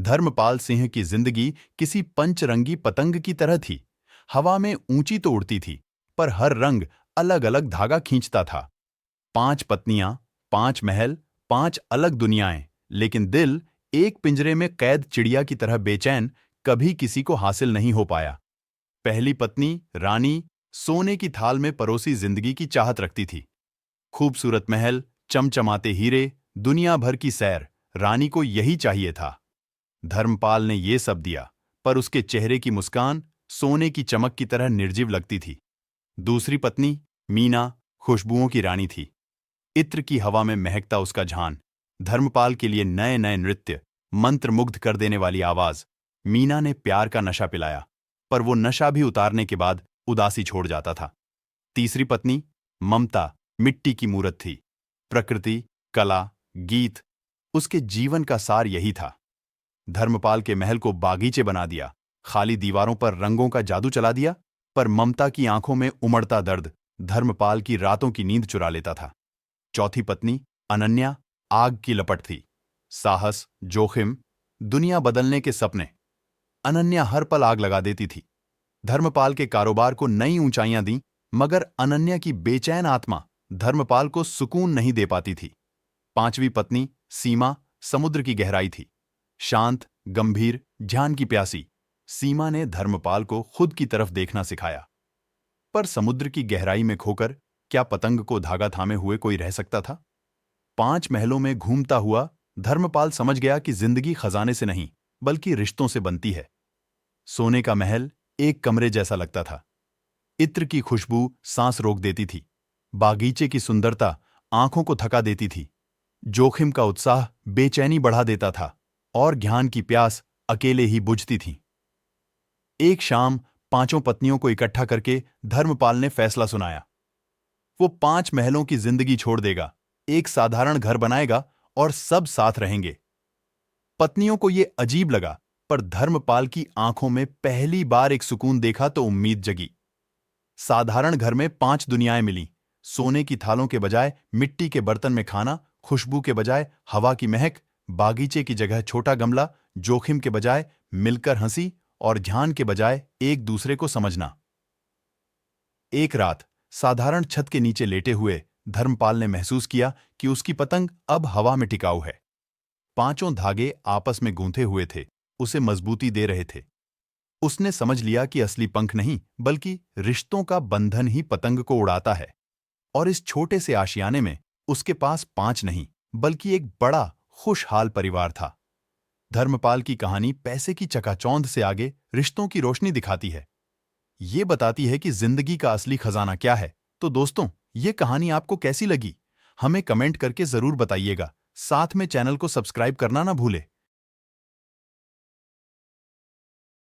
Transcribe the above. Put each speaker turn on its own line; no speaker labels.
धर्मपाल सिंह की जिंदगी किसी पंचरंगी पतंग की तरह थी। हवा में ऊंची तो उड़ती थी, पर हर रंग अलग अलग धागा खींचता था। 5 पत्नियां, 5 महल, 5 अलग दुनियाएं, लेकिन दिल एक पिंजरे में कैद चिड़िया की तरह बेचैन कभी किसी को हासिल नहीं हो पाया। पहली पत्नी रानी सोने की थाल में परोसी जिंदगी की चाहत रखती थी। खूबसूरत महल, चमचमाते हीरे, दुनिया भर की सैर, रानी को यही चाहिए था। धर्मपाल ने ये सब दिया, पर उसके चेहरे की मुस्कान सोने की चमक की तरह निर्जीव लगती थी। दूसरी पत्नी मीना खुशबुओं की रानी थी। इत्र की हवा में महकता उसका झान, धर्मपाल के लिए नए नए नृत्य, मंत्रमुग्ध कर देने वाली आवाज। मीना ने प्यार का नशा पिलाया, पर वो नशा भी उतारने के बाद उदासी छोड़ जाता था। तीसरी पत्नी ममता मिट्टी की मूरत थी। प्रकृति, कला, गीत, उसके जीवन का सार यही था। धर्मपाल के महल को बागीचे बना दिया, खाली दीवारों पर रंगों का जादू चला दिया, पर ममता की आंखों में उमड़ता दर्द धर्मपाल की रातों की नींद चुरा लेता था। चौथी पत्नी अनन्या आग की लपट थी। साहस, जोखिम, दुनिया बदलने के सपने। अनन्या हर पल आग लगा देती थी। धर्मपाल के कारोबार को नई ऊंचाइयां दी, मगर अनन्या की बेचैन आत्मा धर्मपाल को सुकून नहीं दे पाती थी। पांचवी पत्नी सीमा समुद्र की गहराई थी। शांत, गंभीर, ध्यान की प्यासी। सीमा ने धर्मपाल को खुद की तरफ देखना सिखाया। पर समुद्र की गहराई में खोकर क्या पतंग को धागा थामे हुए कोई रह सकता था? 5 महलों में घूमता हुआ धर्मपाल समझ गया कि जिंदगी खजाने से नहीं, बल्कि रिश्तों से बनती है। सोने का महल एक कमरे जैसा लगता था। इत्र की खुशबू सांस रोक देती थी। बागीचे की सुंदरता आंखों को थका देती थी। जोखिम का उत्साह बेचैनी बढ़ा देता था, और ज्ञान की प्यास अकेले ही बुझती थी। एक शाम 5 पत्नियों को इकट्ठा करके धर्मपाल ने फैसला सुनाया। वो 5 महलों की जिंदगी छोड़ देगा, एक साधारण घर बनाएगा और सब साथ रहेंगे। पत्नियों को ये अजीब लगा, पर धर्मपाल की आंखों में पहली बार एक सुकून देखा तो उम्मीद जगी। साधारण घर में 5 दुनियाएं मिली। सोने की थालों के बजाय मिट्टी के बर्तन में खाना, खुशबू के बजाय हवा की महक, बागीचे की जगह छोटा गमला, जोखिम के बजाय मिलकर हंसी, और ध्यान के बजाय एक दूसरे को समझना। एक रात साधारण छत के नीचे लेटे हुए धर्मपाल ने महसूस किया कि उसकी पतंग अब हवा में टिकाऊ है। 5 धागे आपस में गूंथे हुए थे, उसे मजबूती दे रहे थे। उसने समझ लिया कि असली पंख नहीं, बल्कि रिश्तों का बंधन ही पतंग को उड़ाता है। और इस छोटे से आशियाने में उसके पास 5 नहीं, बल्कि एक बड़ा खुशहाल परिवार था। धर्मपाल की कहानी पैसे की चकाचौंध से आगे रिश्तों की रोशनी दिखाती है। ये बताती है कि जिंदगी का असली खजाना क्या है। तो दोस्तों, ये कहानी आपको कैसी लगी? हमें कमेंट करके जरूर बताइएगा। साथ में चैनल को सब्सक्राइब करना ना भूले।